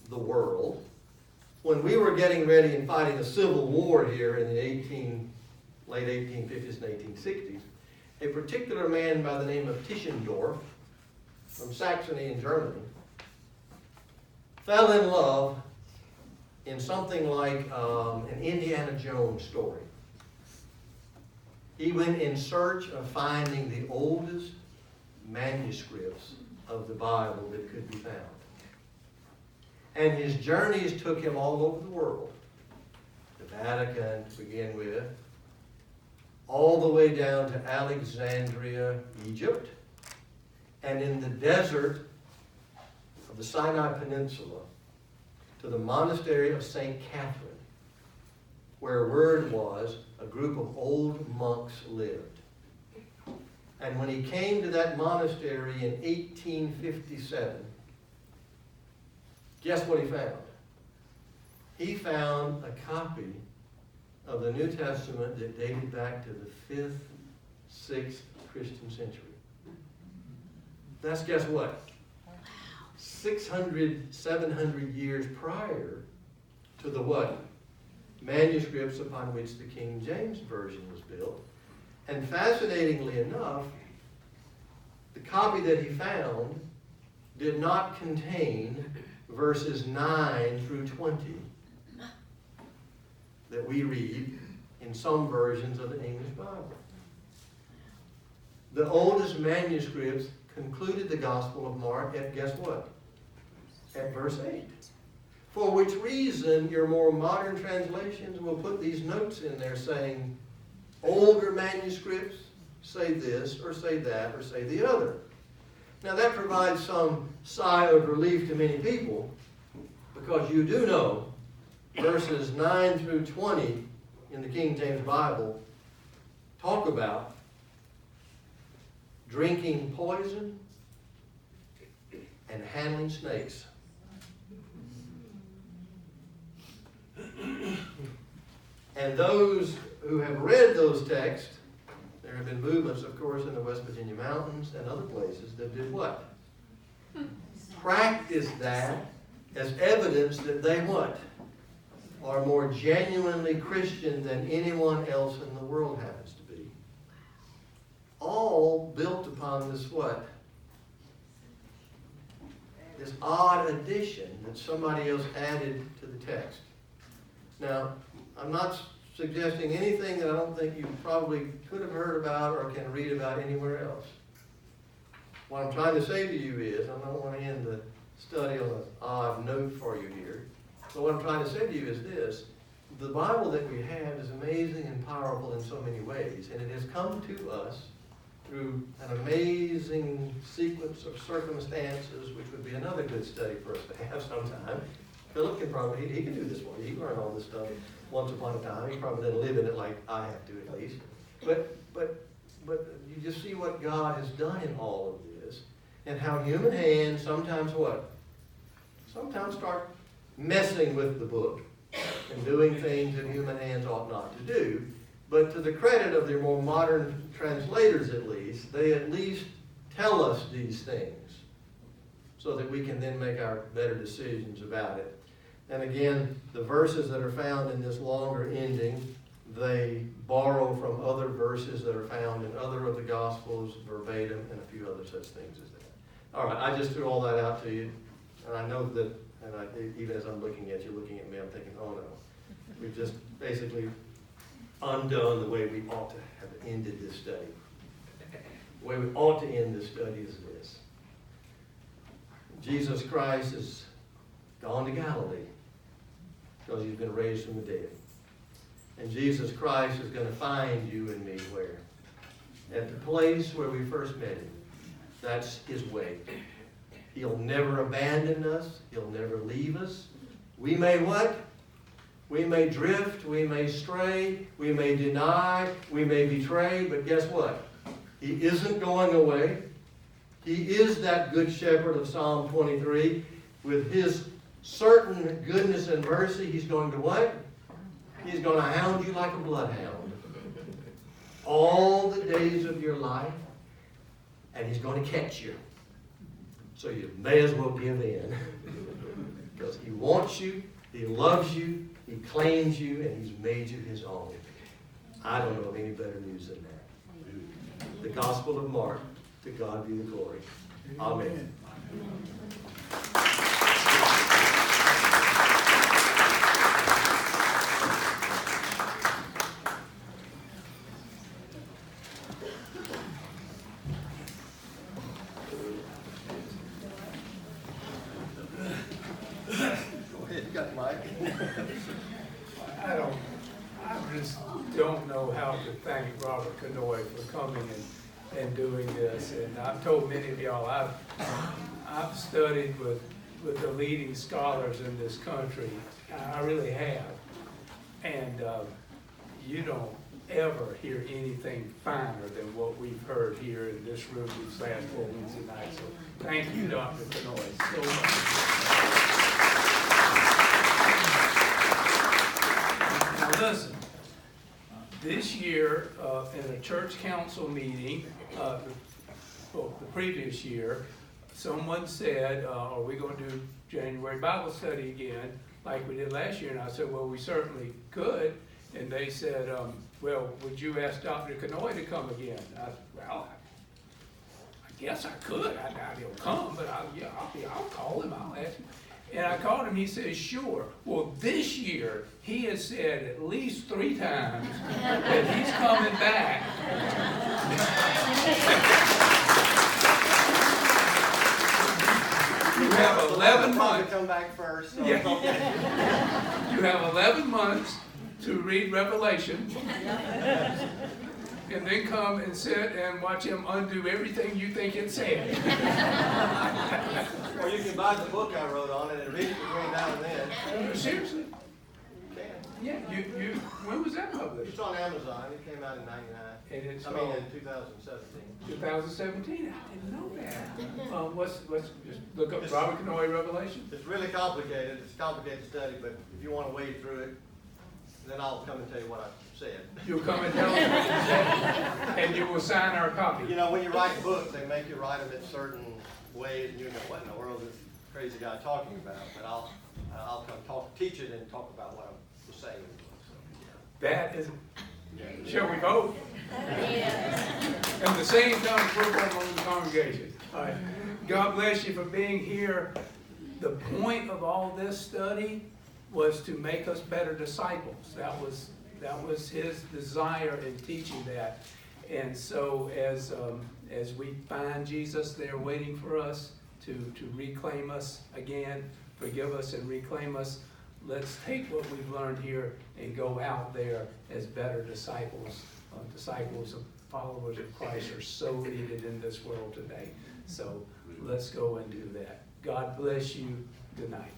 the world, when we were getting ready and fighting a civil war here in the late 1850s and 1860s, a particular man by the name of Tischendorf from Saxony in Germany fell in love in something like an Indiana Jones story. He went in search of finding the oldest manuscripts of the Bible that could be found. And his journeys took him all over the world. The Vatican to begin with, all the way down to Alexandria, Egypt, and in the desert of the Sinai Peninsula to the monastery of St. Catherine, where word was a group of old monks lived. And when he came to that monastery in 1857, guess what he found? He found a copy of the New Testament that dated back to the 5th, 6th Christian century. That's guess what? 600, 700 years prior to the what? Manuscripts upon which the King James Version was built. And fascinatingly enough, the copy that he found did not contain verses 9 through 20 that we read in some versions of the English Bible. The oldest manuscripts concluded the Gospel of Mark at, guess what? At verse 8. For which reason your more modern translations will put these notes in there saying, older manuscripts say this, or say that, or say the other. Now that provides some sigh of relief to many people, because you do know verses 9 through 20 in the King James Bible talk about drinking poison and handling snakes. And those who have read those texts, there have been movements, of course, in the West Virginia mountains and other places that did what? Practiced that as evidence that they what? Are more genuinely Christian than anyone else in the world happens to be. All built upon this what? This odd addition that somebody else added to the text. Now, I'm not suggesting anything that I don't think you probably could have heard about or can read about anywhere else. What I'm trying to say to you is, I don't want to end the study on an odd note for you here, but what I'm trying to say to you is this: the Bible that we have is amazing and powerful in so many ways, and it has come to us through an amazing sequence of circumstances, which would be another good study for us to have sometime. Philip can probably, he can do this one. He can learn all this stuff once upon a time. He probably doesn't live in it like I have to at least. But you just see what God has done in all of this, and how human hands sometimes what? Sometimes start messing with the book and doing things that human hands ought not to do. But to the credit of their more modern translators at least tell us these things so that we can then make our better decisions about it. And again, the verses that are found in this longer ending, they borrow from other verses that are found in other of the Gospels verbatim and a few other such things as that. All right, I just threw all that out to you. And I know that, even as I'm looking at you, looking at me, I'm thinking, oh no. We've just basically undone the way we ought to have ended this study. The way we ought to end this study is this. Jesus Christ has gone to Galilee because he's been raised from the dead. And Jesus Christ is going to find you and me where? At the place where we first met him. That's his way. He'll never abandon us. He'll never leave us. We may what? We may drift. We may stray. We may deny. We may betray. But guess what? He isn't going away. He is that good shepherd of Psalm 23. With his certain goodness and mercy, he's going to what? He's going to hound you like a bloodhound all the days of your life, and he's going to catch you. So you may as well give in, because he wants you, he loves you, he claims you, and he's made you his own. I don't know of any better news than that. The Gospel of Mark, to God be the glory. Amen.
I just don't know how to thank Robert Canoy for coming and doing this. And I've told many of y'all, I've studied with the leading scholars in this country. I really have. And you don't ever hear anything finer than what we've heard here in this room these last 4 Wednesday nights. So thank you, Dr. Canoy, so much. Now listen, this year in a church council meeting, the previous year, someone said, are we going to do January Bible study again like we did last year? And I said, well, we certainly could. And they said, well, would you ask Dr. Canoy to come again? I said, well, I guess I could. I doubt he'll come, but I'll call him, I'll ask him. And I called him, he said, sure. Well, this year, he has said at least 3 times that he's coming back. You have 11 months.
Come back first. So.
Yeah. You have 11 months to read Revelation, and then come and sit and watch him undo everything you think it said.
Or you can buy the book I wrote on it and read it between now and then.
Seriously?
You can.
Yeah, you. When was that published?
It's on Amazon. It came out in '99.
And it's
in 2017.
2017. I didn't know that. Let's just look up Robert Canoy Revelation.
It's really complicated. It's a complicated study, but if you want to wade through it, then I'll come and tell you what I said.
You'll come and tell us what you said, and you will sign our copy.
You know, when you write books, they make you write them in certain ways, and you know, what in the world is this crazy guy talking about? But I'll come teach it and talk about what I'm saying.
That is, shall we vote? And the same time, we're going on the congregation. All right. God bless you for being here. The point of all this study was to make us better disciples. That was his desire in teaching that. And so as we find Jesus there waiting for us to reclaim us again, forgive us and reclaim us, let's take what we've learned here and go out there as better disciples. Disciples of followers of Christ are so needed in this world today. So let's go and do that. God bless you. Good night.